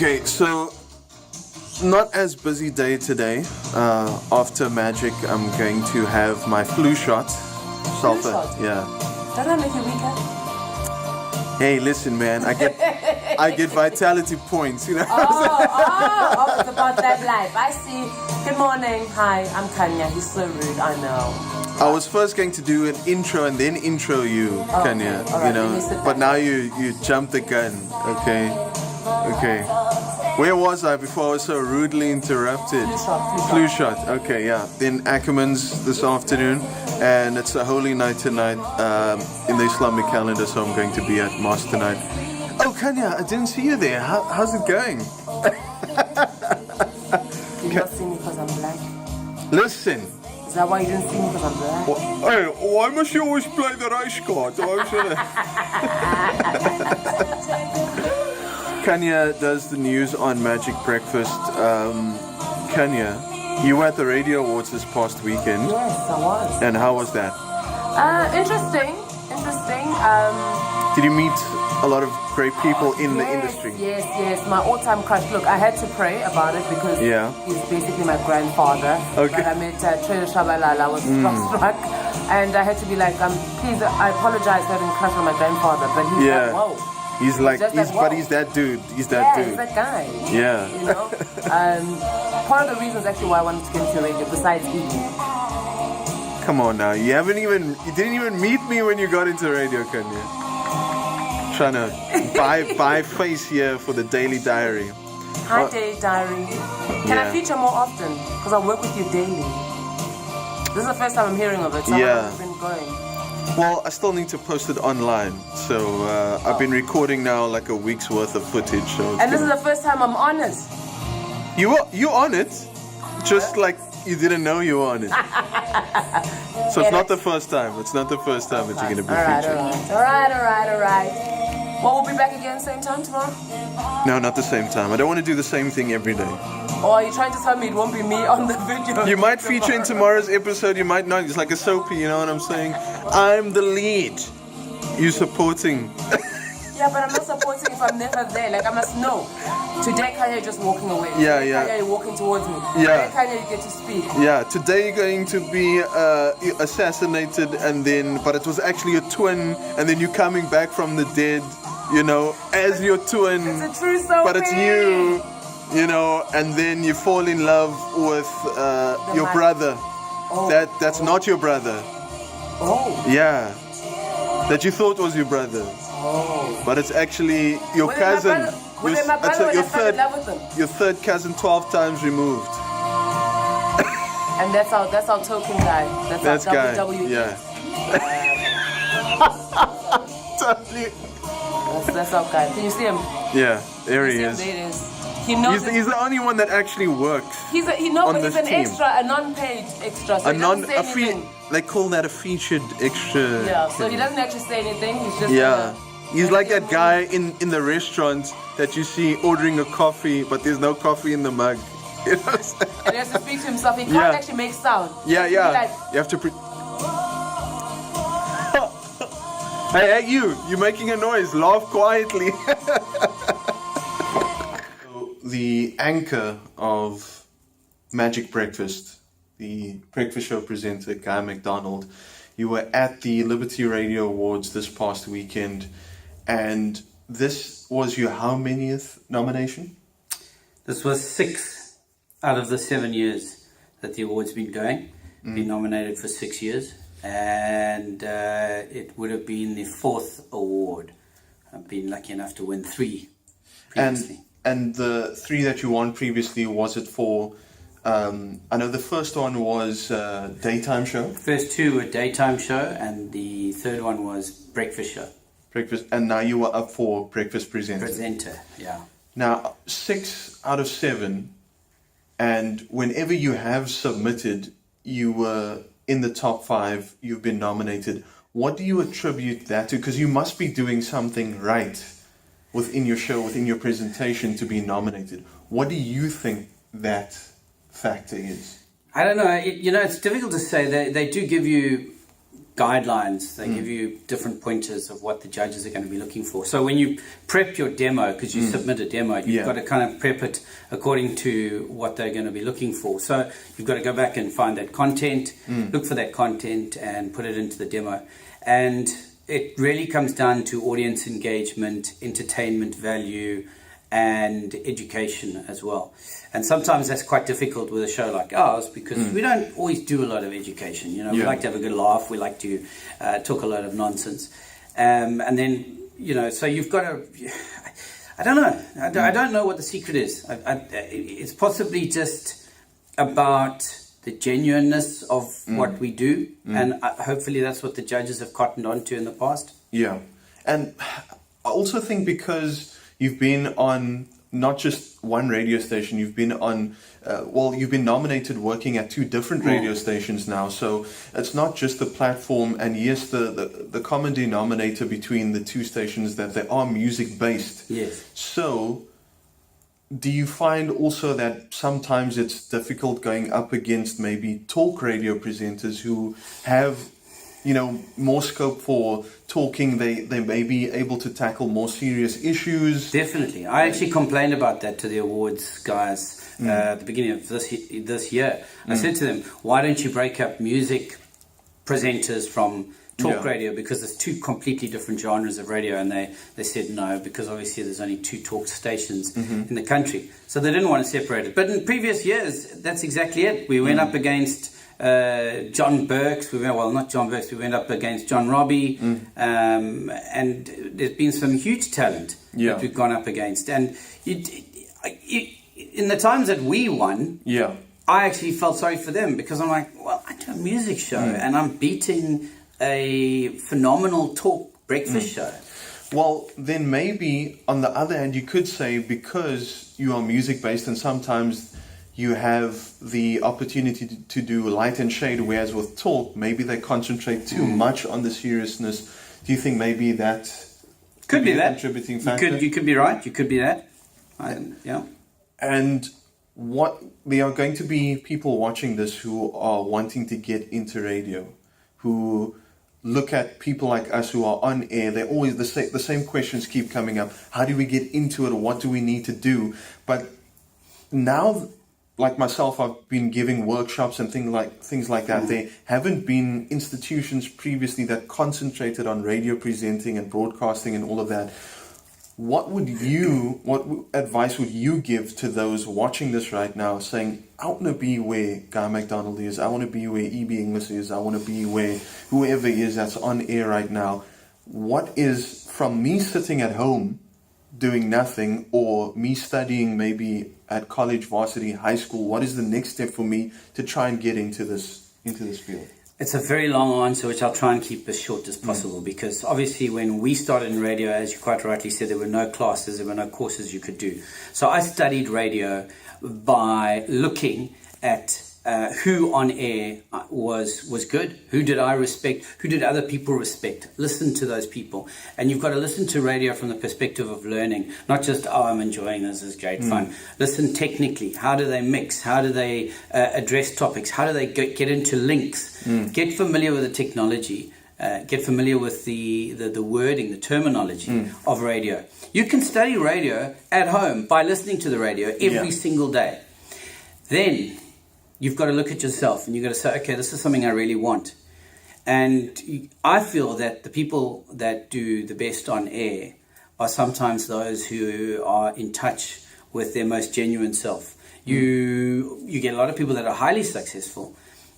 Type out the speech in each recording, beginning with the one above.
Okay, so not as busy day today. After Magic, I'm going to have my flu shot. Flu shot? Yeah. Doesn't that make you weaker? Hey, listen, man. I get vitality points. You know. Oh, it's about that life. I see. Good morning. Hi, I'm Khanya. He's so rude. I know. I was first going to do an intro and then intro you, Khanya. Okay. All right, you know, but now you jumped the gun. Okay. Where was I before I was so rudely interrupted? Flu shot. Okay, yeah. Then Ackerman's this afternoon, and it's a holy night tonight in the Islamic calendar, so I'm going to be at mosque tonight. Oh, Khanya, I didn't see you there. How's it going? You not see me because I'm black? Listen. Is that why you didn't see me because I'm black? Hey, why must you always play the race card? Khanya does the news on Magic Breakfast. Khanya, you were at the Radio Awards this past weekend. Yes, I was. And how was that? Interesting. Did you meet a lot of great people in the industry? Yes. My all-time crush. Look, I had to pray about it because he's basically my grandfather. Okay. But I met Trey Shabalala. I was struck. And I had to be like, please, I apologize for having a crush on my grandfather. But he's like, whoa. He's that dude. He's that dude. He's that guy. Yeah. You know? Part of the reasons actually why I wanted to get into radio, besides eating. Come on now. You didn't even meet me when you got into radio, Khanya. Trying to buy face here for the Daily Diary. Hi, Daily Diary. Can I feature more often? Because I work with you daily. This is the first time I'm hearing of it, so how has it been going? Well, I still need to post it online, so I've been recording now like a week's worth of footage. So and this is the first time I'm on it. You on it? Just like you didn't know you were on it. So it's not the first time. It's not the first time that you're going to be featured. All right. Well, we'll be back again same time tomorrow? No, not the same time. I don't want to do the same thing every day. Or are you trying to tell me it won't be me on the video? You might feature in tomorrow's episode, you might not. It's like a soapie, you know what I'm saying? I'm the lead. You supporting. Yeah, but I'm not supporting if I'm never there. Like, I must know. Today, Khanya, you're just walking away. Yeah. Khanya, you're walking towards me. Yeah. Today, Khanya, you get to speak. Yeah, today you're going to be assassinated, but it was actually a twin, and then you're coming back from the dead, you know, as your twin. It's a true soapie. But it's you. You know, and then you fall in love with your brother. That's not your brother. Oh. Yeah. That you thought was your brother. Oh. But it's actually your cousin. Your third cousin 12 times removed. And that's our token guy. That's our guy. WWE. Yeah. Totally. That's our guy. Can you see him? Yeah, there he is. There it is. He knows he's the only one that actually works. He's an extra, a non-paid extra. So he doesn't say anything. They call that a featured extra. Yeah, so he doesn't actually say anything. He's just he's like that guy in the restaurant that you see ordering a coffee, but there's no coffee in the mug. You know what I'm saying? And he has to speak to himself. He can't actually make sound. Yeah. You have to. Hey, you're making a noise. Laugh quietly. The anchor of Magic Breakfast, the breakfast show presenter, Guy McDonald, you were at the Liberty Radio Awards this past weekend, and this was your how manyth nomination? This was 6 out of the 7 years that the award's been going. Been nominated for 6 years, and it would have been the 4th award. I've been lucky enough to win 3 previously. And the 3 that you won previously, was it for, I know the first one was daytime show? First 2 were daytime show, and the third one was breakfast show. Breakfast, and now you were up for breakfast presenter. Presenter, yeah. Now, 6 out of 7, and whenever you have submitted, you were in the top 5, you've been nominated. What do you attribute that to? Because you must be doing something right within your show, within your presentation to be nominated. What do you think that factor is? I don't know. It's difficult to say. They do give you guidelines. They give you different pointers of what the judges are going to be looking for. So when you prep your demo, because you submit a demo, you've got to kind of prep it according to what they're going to be looking for. So you've got to go back and find that content, look for that content and put it into the demo. And it really comes down to audience engagement, entertainment value, and education as well. And sometimes that's quite difficult with a show like ours, because we don't always do a lot of education. You know, we like to have a good laugh. We like to talk a lot of nonsense. And then, you know, so you've got to, I don't know. I don't know what the secret is. It's possibly just about the genuineness of what we do. And hopefully that's what the judges have cottoned on to in the past. Yeah. And I also think because you've been on not just one radio station, you've been on, you've been nominated working at 2 different radio stations now. So it's not just the platform, and yes, the common denominator between the 2 stations that they are music based. Yes. So do you find also that sometimes it's difficult going up against maybe talk radio presenters who have, you know, more scope for talking? They may be able to tackle more serious issues. Definitely. I actually complained about that to the awards guys at the beginning of this year. I said to them, why don't you break up music presenters from talk radio, because there's 2 completely different genres of radio? And they said no, because obviously there's only 2 talk stations in the country. So they didn't want to separate it. But in previous years, that's exactly it. We went up against John Burks, we went up against John Robbie, and there's been some huge talent that we've gone up against. And in the times that we won, I actually felt sorry for them, because I'm like, well, I do a music show and I'm beating a phenomenal talk breakfast show. Well, then maybe on the other hand, you could say, because you are music based and sometimes you have the opportunity to do light and shade, whereas with talk, maybe they concentrate too much on the seriousness. Do you think maybe that could be a that contributing factor? You could be right. You could be that. Yeah. And there are going to be people watching this who are wanting to get into radio, who look at people like us who are on air. They're always the same questions keep coming up. How do we get into it? Or what do we need to do? But now, like myself, I've been giving workshops and things like that. There haven't been institutions previously that concentrated on radio presenting and broadcasting and all of that. What advice would you give to those watching this right now, saying, I want to be where Guy McDonald is, I want to be where E.B. Inglisman is, I want to be where whoever is that's on air right now? What is, from me sitting at home doing nothing, or me studying maybe at college, varsity, high school, what is the next step for me to try and get into this field? It's a very long answer, which I'll try and keep as short as possible, because obviously when we started in radio, as you quite rightly said, there were no classes, there were no courses you could do. So I studied radio by looking at who on air was good, who did I respect, who did other people respect. Listen to those people. And you've got to listen to radio from the perspective of learning, not just, oh, I'm enjoying this, it's great fun. Listen technically. How do they mix? How do they address topics? How do they get into links? Get familiar with the technology. Get familiar with the wording, the terminology of radio. You can study radio at home by listening to the radio every single day. Then you've got to look at yourself and you've got to say, okay, this is something I really want. And I feel that the people that do the best on air are sometimes those who are in touch with their most genuine self. You get a lot of people that are highly successful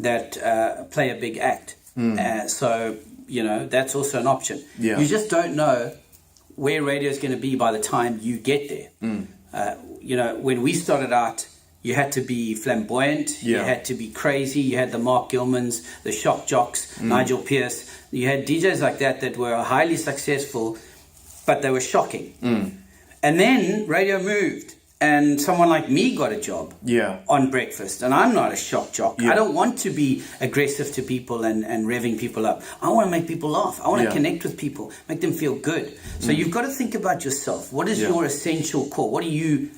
that play a big act. So, you know, that's also an option. You just don't know where radio is going to be by the time you get there. You know, when we started out, you had to be flamboyant, you had to be crazy, you had the Mark Gilmans, the Shock Jocks, Nigel Pearce. You had DJs like that were highly successful, but they were shocking. And then radio moved, and someone like me got a job on breakfast, and I'm not a shock jock. I don't want to be aggressive to people and revving people up. I want to make people laugh. I want to connect with people, make them feel good. So you've got to think about yourself. What is your essential core? What do you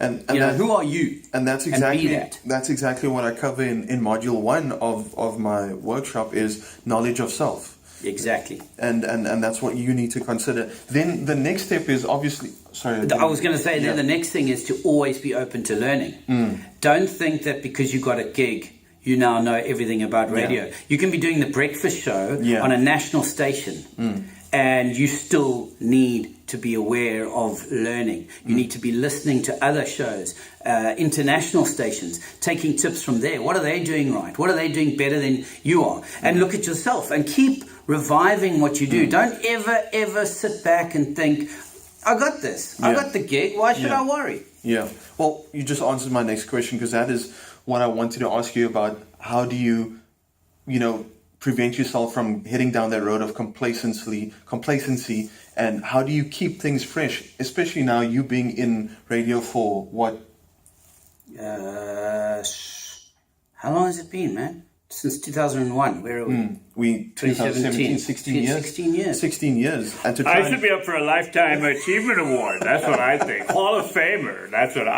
And who are you? And that's be exactly that. That's exactly what I cover in module 1 of my workshop is knowledge of self. Exactly. And that's what you need to consider. Then the next step is obviously... Sorry. I was going to say, then the next thing is to always be open to learning. Don't think that because you got a gig, you now know everything about radio. Yeah. You can be doing the breakfast show on a national station and you still need to be aware of learning. You need to be listening to other shows, international stations, taking tips from there. What are they doing right? What are they doing better than you are? And look at yourself and keep reviving what you do. Don't ever sit back and think, I got this. I got the gig. Why should I worry? Yeah. Well, you just answered my next question, because that is what I wanted to ask you about. How do you, prevent yourself from heading down that road of complacency, and how do you keep things fresh, especially now you being in radio for what? How long has it been, man? Since 2001. Where are we? 2017, 16 years. 16 years. 16 years. And to I should be up for a Lifetime Achievement Award. That's what I think. Hall of Famer. That's what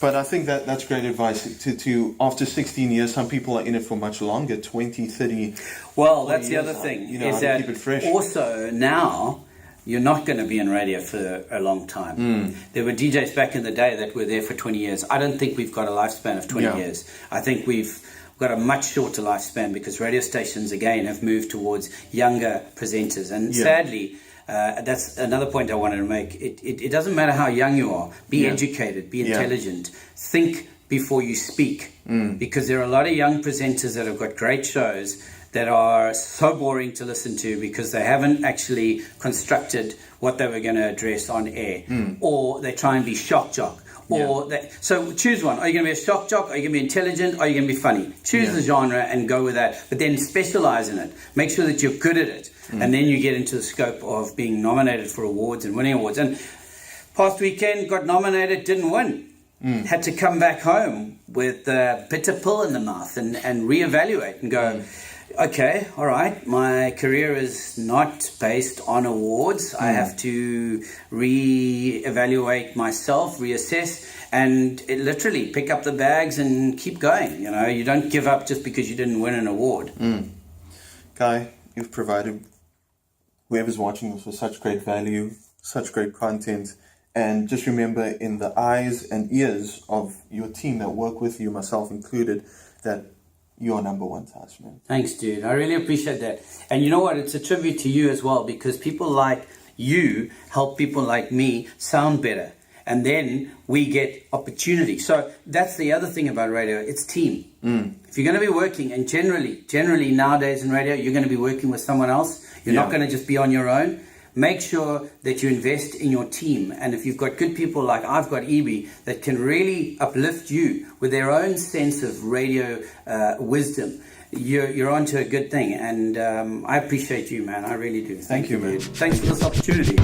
But I think that's great advice. To after 16 years, some people are in it for much longer, 20, 30. Well, that's the other thing. Is that keep it fresh. Also now, you're not going to be in radio for a long time. There were DJs back in the day that were there for 20 years. I don't think we've got a lifespan of 20 years. I think we've got a much shorter lifespan because radio stations, again, have moved towards younger presenters. And sadly, that's another point I wanted to make. It doesn't matter how young you are. Be educated, be intelligent. Think before you speak. Because there are a lot of young presenters that have got great shows that are so boring to listen to because they haven't actually constructed what they were going to address on air. Or they try and be shock jock. So choose one. Are you going to be a shock jock? Are you going to be intelligent? Are you going to be funny? Choose the genre and go with that. But then specialize in it. Make sure that you're good at it. And then you get into the scope of being nominated for awards and winning awards. And past weekend, got nominated, didn't win. Had to come back home with a bitter pill in the mouth and reevaluate and go, okay, all right, my career is not based on awards. I have to reevaluate myself, reassess, and literally pick up the bags and keep going. You don't give up just because you didn't win an award. Guy, you've provided whoever's watching this with such great value, such great content. And just remember, in the eyes and ears of your team that work with you, myself included, that you're number one task, man. Thanks, dude. I really appreciate that. And you know what? It's a tribute to you as well, because people like you help people like me sound better. And then we get opportunity. So that's the other thing about radio. It's team. If you're going to be working, and generally nowadays in radio, you're going to be working with someone else. You're not going to just be on your own. Make sure that you invest in your team. And if you've got good people like I've got Evie that can really uplift you with their own sense of radio wisdom, you're onto a good thing. And I appreciate you, man. I really do. Thank you, man. Thanks for this opportunity.